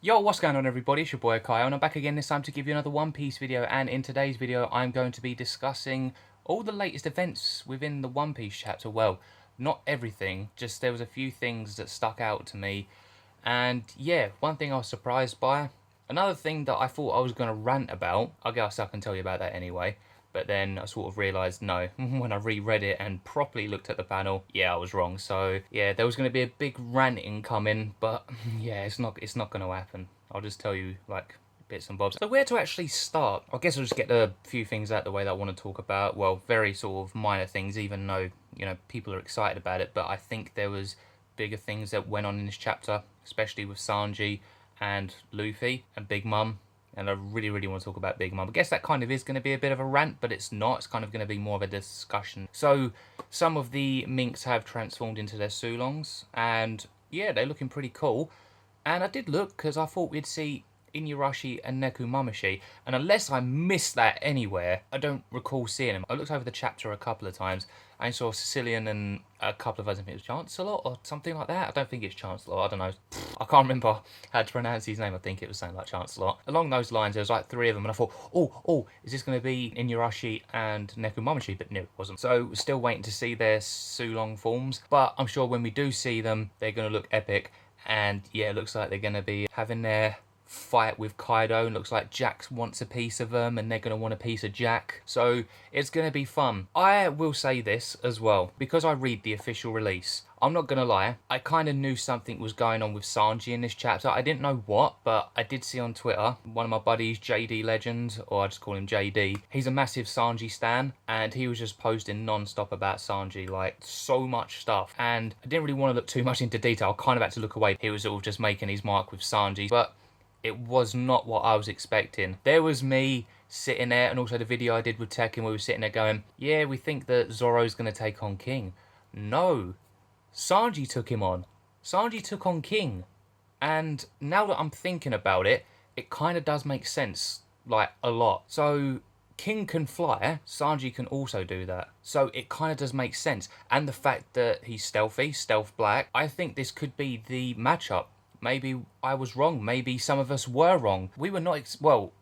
Yo, what's going on everybody? It's your boy KAIO and I'm back again this time to give you another One Piece video, and in today's video I'm going to be discussing all the latest events within the One Piece chapter. Well, not everything, just there was a few things that stuck out to me, and yeah, one thing I was surprised by, another thing that I thought I was going to rant about. I guess I can tell you about that anyway. But then I sort of realised, no, when I reread it and properly looked at the panel, yeah, I was wrong. So yeah, there was going to be a big ranting coming, but yeah, it's not going to happen. I'll just tell you like bits and bobs. So where to actually start? I guess I'll just get a few things out the way that I want to talk about. Well, very sort of minor things, even though, you know, people are excited about it. But I think there was bigger things that went on in this chapter, especially with Sanji and Luffy and Big Mum. And I really want to talk about Big Mum. I guess that kind of is going to be a bit of a rant, but it's not. It's kind of going to be more of a discussion. So, some of the minks have transformed into their Sulongs, and yeah, they're looking pretty cool. And I did look, because I thought we'd see Inuarashi and Nekomamushi, and unless I missed that anywhere, I don't recall seeing them. I looked over the chapter a couple of times, and I saw Sicilian and a couple of others. I think it was Chancellor or something like that. I don't think it's Chancellor, I don't know. I can't remember how to pronounce his name. I think it was something like Chancellor. Along those lines, there was like three of them, and I thought, oh, is this going to be Inuarashi and Nekomamushi? But no, it wasn't. So we're still waiting to see their Sulong forms, but I'm sure when we do see them, they're going to look epic. And yeah, it looks like they're going to be having their fight with Kaido, and looks like Jack wants a piece of them and they're going to want a piece of Jack, so it's going to be fun. I will say this as well, because I read the official release, I'm not going to lie, I kind of knew something was going on with Sanji in this chapter. I didn't know what, but I did see on Twitter, one of my buddies, JD Legend, or I just call him JD, he's a massive Sanji stan, and he was just posting non-stop about Sanji, like so much stuff, and I didn't really want to look too much into detail. I kind of had to look away. He was sort of just making his mark with Sanji, but it was not what I was expecting. There was me sitting there, and also the video I did with Tekken, where we were sitting there going, yeah, we think that Zoro's going to take on King. No. Sanji took him on. Sanji took on King. And now that I'm thinking about it, it kind of does make sense, like, a lot. So, King can fly, Sanji can also do that. So it kind of does make sense. And the fact that he's stealthy, stealth black, I think this could be the matchup. Maybe I was wrong. Maybe some of us were wrong. We were not, well,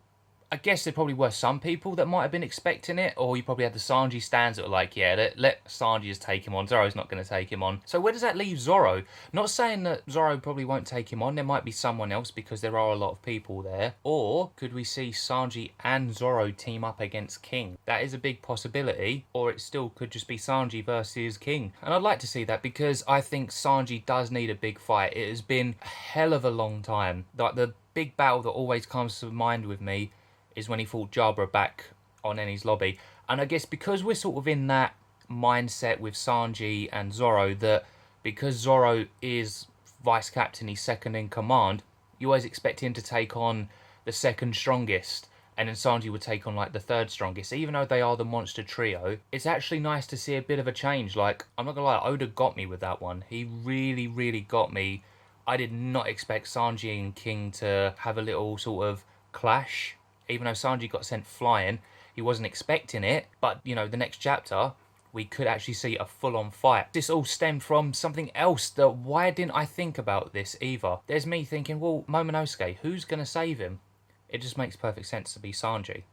I guess there probably were some people that might have been expecting it, or you probably had the Sanji stands that were like, yeah, let Sanji just take him on. Zoro's not going to take him on. So where does that leave Zoro? Not saying that Zoro probably won't take him on. There might be someone else, because there are a lot of people there. Or could we see Sanji and Zoro team up against King? That is a big possibility. Or it still could just be Sanji versus King. And I'd like to see that, because I think Sanji does need a big fight. It has been a hell of a long time. Like, the big battle that always comes to mind with me is when he fought Jabra back on Enies Lobby. And I guess because we're sort of in that mindset with Sanji and Zoro, that because Zoro is vice captain, he's second in command, you always expect him to take on the second strongest, and then Sanji would take on like the third strongest. Even though they are the monster trio, it's actually nice to see a bit of a change. Like, I'm not gonna lie, Oda got me with that one. He really got me. I did not expect Sanji and King to have a little sort of clash. Even though Sanji got sent flying, he wasn't expecting it. But, you know, the next chapter, we could actually see a full-on fight. This all stemmed from something else that, why didn't I think about this either? There's me thinking, well, Momonosuke, who's going to save him? It just makes perfect sense to be Sanji.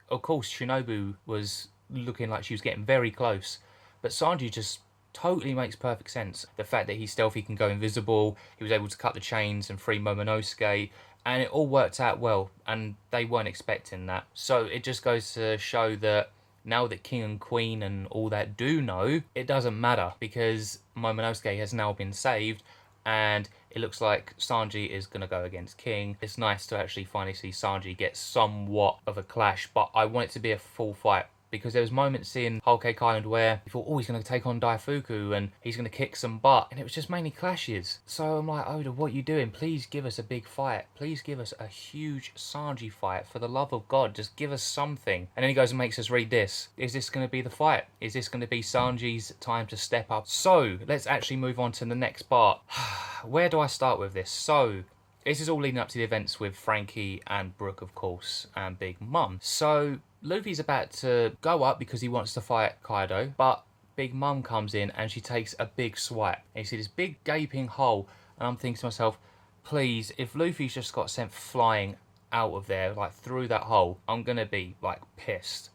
Of course, Shinobu was looking like she was getting very close. But Sanji just totally makes perfect sense. The fact that he's stealthy, can go invisible, he was able to cut the chains and free Momonosuke, and it all worked out well, and they weren't expecting that. So it just goes to show that now that King and Queen and all that do know, it doesn't matter, because Momonosuke has now been saved, and it looks like Sanji is going to go against King. It's nice to actually finally see Sanji get somewhat of a clash, but I want it to be a full fight. Because there was moments in Whole Cake Island where you thought, oh, he's going to take on Daifuku and he's going to kick some butt. And it was just mainly clashes. So I'm like, Oda, what are you doing? Please give us a big fight. Please give us a huge Sanji fight. For the love of God, just give us something. And then he goes and makes us read this. Is this going to be the fight? Is this going to be Sanji's time to step up? So let's actually move on to the next part. Where do I start with this? So this is all leading up to the events with Frankie and Brooke, of course, and Big Mum. So Luffy's about to go up because he wants to fight Kaido, but Big Mum comes in and she takes a big swipe. And you see this big gaping hole, and I'm thinking to myself, please, if Luffy's just got sent flying out of there, like through that hole, I'm gonna be like pissed.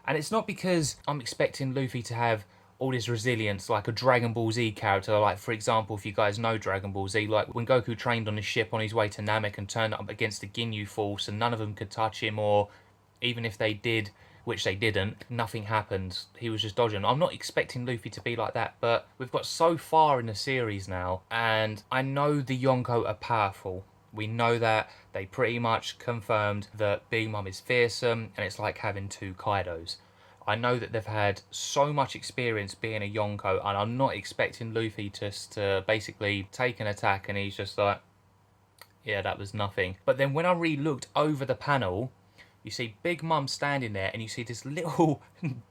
And it's not because I'm expecting Luffy to have all this resilience like a Dragon Ball Z character. Like, for example, if you guys know Dragon Ball Z, like when Goku trained on his ship on his way to Namek and turned up against the Ginyu Force and none of them could touch him, or even if they did, which they didn't, nothing happened. He was just dodging. I'm not expecting Luffy to be like that, but we've got so far in the series now, and I know the Yonko are powerful. We know that. They pretty much confirmed that Big Mom is fearsome, and it's like having two Kaidos. I know that they've had so much experience being a Yonko, and I'm not expecting Luffy just to basically take an attack and he's just like, yeah, that was nothing. But then when I re-looked over the panel, you see Big Mum standing there and you see this little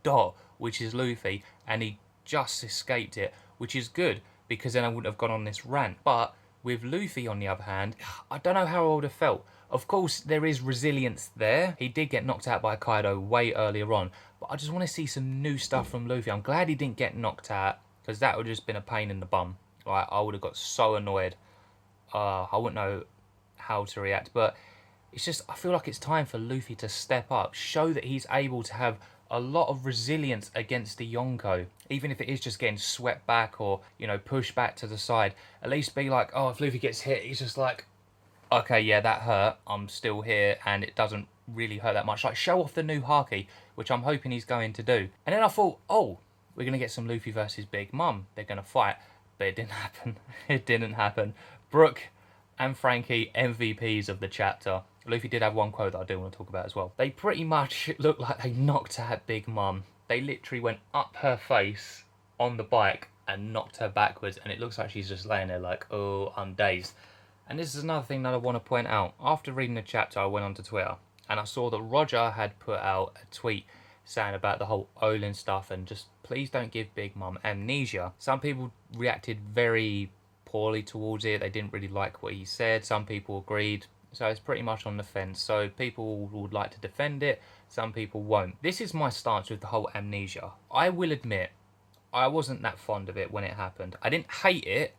dot, which is Luffy, and he just escaped it, which is good, because then I wouldn't have gone on this rant. But with Luffy, on the other hand, I don't know how I would have felt. Of course, there is resilience there. He did get knocked out by Kaido way earlier on, but I just want to see some new stuff from Luffy. I'm glad he didn't get knocked out, because that would have just been a pain in the bum. Like, I would have got so annoyed. I wouldn't know how to react, but it's just, I feel like it's time for Luffy to step up, show that he's able to have a lot of resilience against the Yonko, even if it is just getting swept back or, you know, pushed back to the side. At least be like, oh, if Luffy gets hit, he's just like, okay, yeah, that hurt, I'm still here, and it doesn't really hurt that much. Like, show off the new Haki, which I'm hoping he's going to do. And then I thought, oh, we're going to get some Luffy versus Big Mom. They're going to fight. But it didn't happen. It didn't happen. Brooke and Frankie, MVPs of the chapter. Luffy did have one quote that I do want to talk about as well. They pretty much looked like they knocked out Big Mom. They literally went up her face on the bike and knocked her backwards, and it looks like she's just laying there like, oh, I'm dazed. And this is another thing that I want to point out. After reading the chapter, I went onto Twitter, and I saw that Roger had put out a tweet saying about the whole Olin stuff and just please don't give Big Mom amnesia. Some people reacted very poorly towards it. They didn't really like what he said. Some people agreed. So it's pretty much on the fence. So people would like to defend it. Some people won't. This is my stance with the whole amnesia. I will admit, I wasn't that fond of it when it happened. I didn't hate it,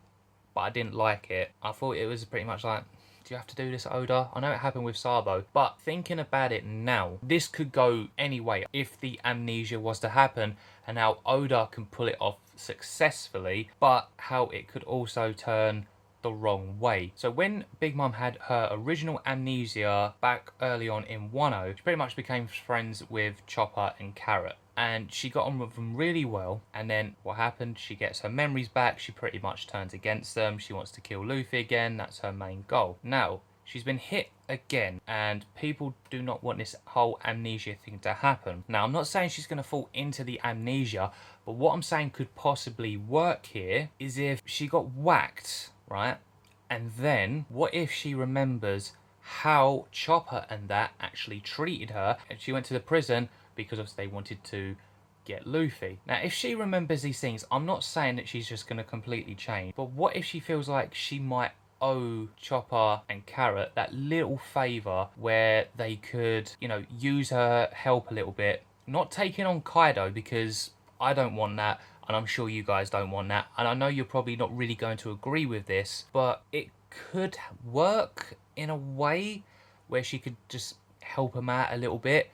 but I didn't like it. I thought it was pretty much like, do you have to do this, Oda? I know it happened with Sabo, but thinking about it now, this could go any way if the amnesia was to happen, and how Oda can pull it off successfully, but how it could also turn the wrong way. So when Big Mom had her original amnesia back early on in Wano, she pretty much became friends with Chopper and Carrot. And she got on with them really well, and then what happened, she gets her memories back, she pretty much turns against them, she wants to kill Luffy again, that's her main goal. Now, she's been hit again, and people do not want this whole amnesia thing to happen. Now, I'm not saying she's going to fall into the amnesia, but what I'm saying could possibly work here is if she got whacked, right? And then, what if she remembers how Chopper and that actually treated her, and she went to the prison because obviously they wanted to get Luffy. Now, if she remembers these things, I'm not saying that she's just going to completely change, but what if she feels like she might owe Chopper and Carrot that little favour where they could, you know, use her help a little bit, not taking on Kaido, because I don't want that, and I'm sure you guys don't want that, and I know you're probably not really going to agree with this, but it could work in a way where she could just help him out a little bit.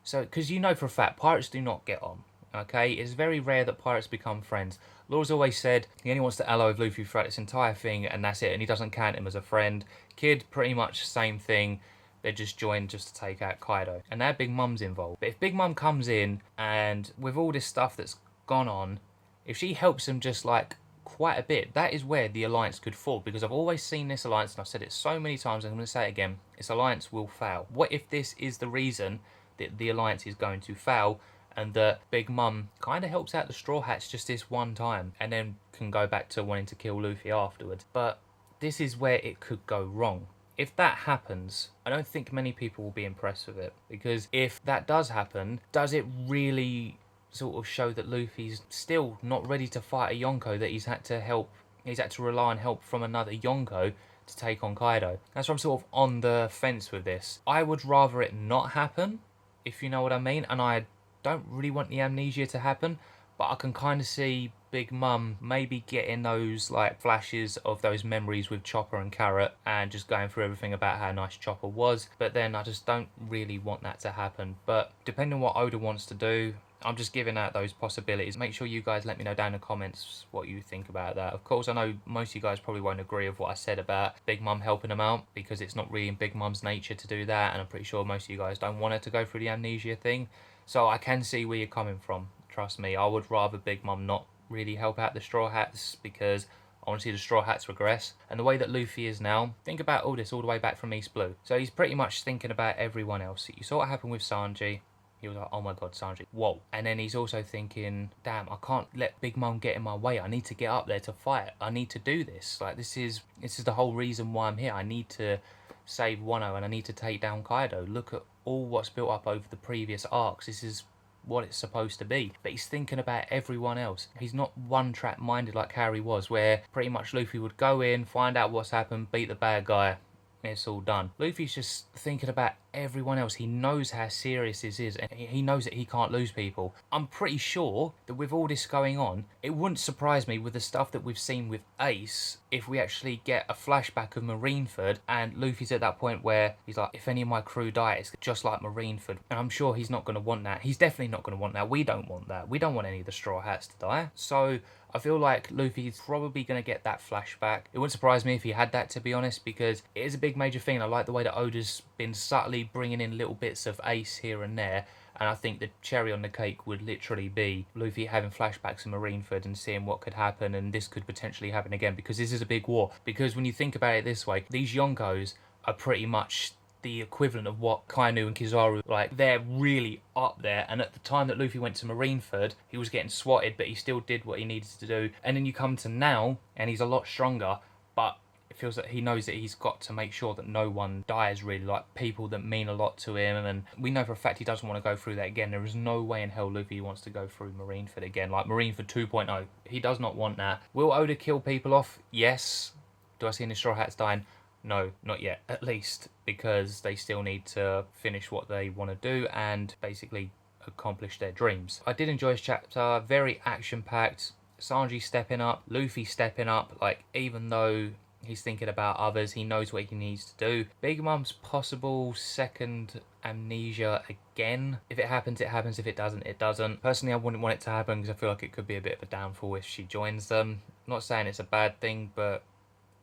So, because you know for a fact, pirates do not get on, okay? It's very rare that pirates become friends. Law's always said he only wants to ally with Luffy throughout this entire thing, and that's it, and he doesn't count him as a friend. Kid, pretty much same thing. They just joined just to take out Kaido. And now Big Mum's involved. But if Big Mum comes in, and with all this stuff that's gone on, if she helps him just like quite a bit, that is where the alliance could fall, because I've always seen this alliance, and I've said it so many times, and I'm going to say it again, this alliance will fail. What if this is the reason that the alliance is going to fail, and that Big Mum kind of helps out the Straw Hats just this one time, and then can go back to wanting to kill Luffy afterwards? But this is where it could go wrong. If that happens, I don't think many people will be impressed with it, because if that does happen, does it really sort of show that Luffy's still not ready to fight a Yonko, that he's had to rely on help from another Yonko to take on Kaido? That's why I'm sort of on the fence with this. I would rather it not happen, if you know what I mean, and I don't really want the amnesia to happen, but I can kind of see Big Mum maybe getting those like flashes of those memories with Chopper and Carrot and just going through everything about how nice Chopper was, but then I just don't really want that to happen. But depending on what Oda wants to do, I'm just giving out those possibilities. Make sure you guys let me know down in the comments what you think about that. Of course, I know most of you guys probably won't agree with what I said about Big Mum helping him out, because it's not really in Big Mum's nature to do that, and I'm pretty sure most of you guys don't want her to go through the amnesia thing. So I can see where you're coming from. Trust me, I would rather Big Mum not really help out the Straw Hats, because I want to see the Straw Hats regress. And the way that Luffy is now, think about all this all the way back from East Blue. So he's pretty much thinking about everyone else. You saw what happened with Sanji. He was like, oh my god, Sanji, whoa. And then he's also thinking, damn, I can't let Big Mum get in my way. I need to get up there to fight. I need to do this. Like, this is the whole reason why I'm here. I need to save Wano and I need to take down Kaido. Look at all what's built up over the previous arcs. This is what it's supposed to be. But he's thinking about everyone else. He's not one-track minded like Harry was, where pretty much Luffy would go in, find out what's happened, beat the bad guy, it's all done. Luffy's just thinking about everyone else. He knows how serious this is, and he knows that he can't lose people. I'm pretty sure that with all this going on, it wouldn't surprise me with the stuff that we've seen with Ace if we actually get a flashback of Marineford and Luffy's at that point where he's like, if any of my crew die, it's just like Marineford. And I'm sure he's not going to want that. He's definitely not going to want that. We don't want that. We don't want any of the Straw Hats to die. So I feel like Luffy's probably going to get that flashback. It wouldn't surprise me if he had that, to be honest, because it is a big major thing. I like the way that Oda's been subtly bringing in little bits of Ace here and there. And I think the cherry on the cake would literally be Luffy having flashbacks of Marineford and seeing what could happen, and this could potentially happen again, because this is a big war. Because when you think about it this way, these Yonkos are pretty much the equivalent of what Kainu and Kizaru, like, they're really up there. And at the time that Luffy went to Marineford, he was getting swatted, but he still did what he needed to do. And then you come to now, and he's a lot stronger, but it feels that he knows that he's got to make sure that no one dies, really, like people that mean a lot to him. And we know for a fact he doesn't want to go through that again. There is no way in hell Luffy wants to go through Marineford again, like Marineford 2.0. He does not want that. Will Oda kill people off? Yes. Do I see any Straw Hats dying? No, not yet, at least, because they still need to finish what they want to do and basically accomplish their dreams. I did enjoy this chapter, very action-packed. Sanji stepping up, Luffy stepping up, like, even though he's thinking about others, he knows what he needs to do. Big Mum's possible second amnesia again. If it happens, it happens. If it doesn't, it doesn't. Personally, I wouldn't want it to happen because I feel like it could be a bit of a downfall if she joins them. I'm not saying it's a bad thing, but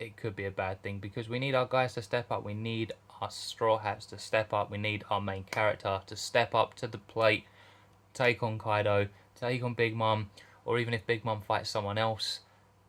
it could be a bad thing, because we need our guys to step up. We need our Straw Hats to step up. We need our main character to step up to the plate, take on Kaido, take on Big Mum, or even if Big Mum fights someone else,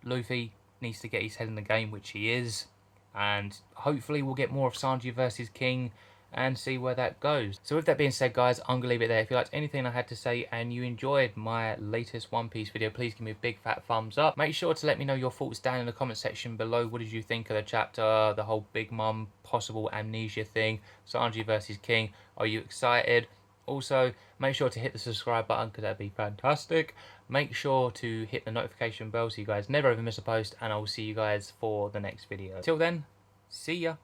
Luffy needs to get his head in the game, which he is, and hopefully we'll get more of Sanji versus King and see where that goes. So with that being said, guys, I'm gonna leave it there. If you liked anything I had to say and you enjoyed my latest One Piece video, please give me a big fat thumbs up. Make sure to let me know your thoughts down in the comment section below. What did you think of the chapter, the whole Big Mum possible amnesia thing, Sanji versus King? Are you excited? Also, make sure to hit the subscribe button because that'd be fantastic. Make sure to hit the notification bell so you guys never ever miss a post, and I will see you guys for the next video. Till then, see ya.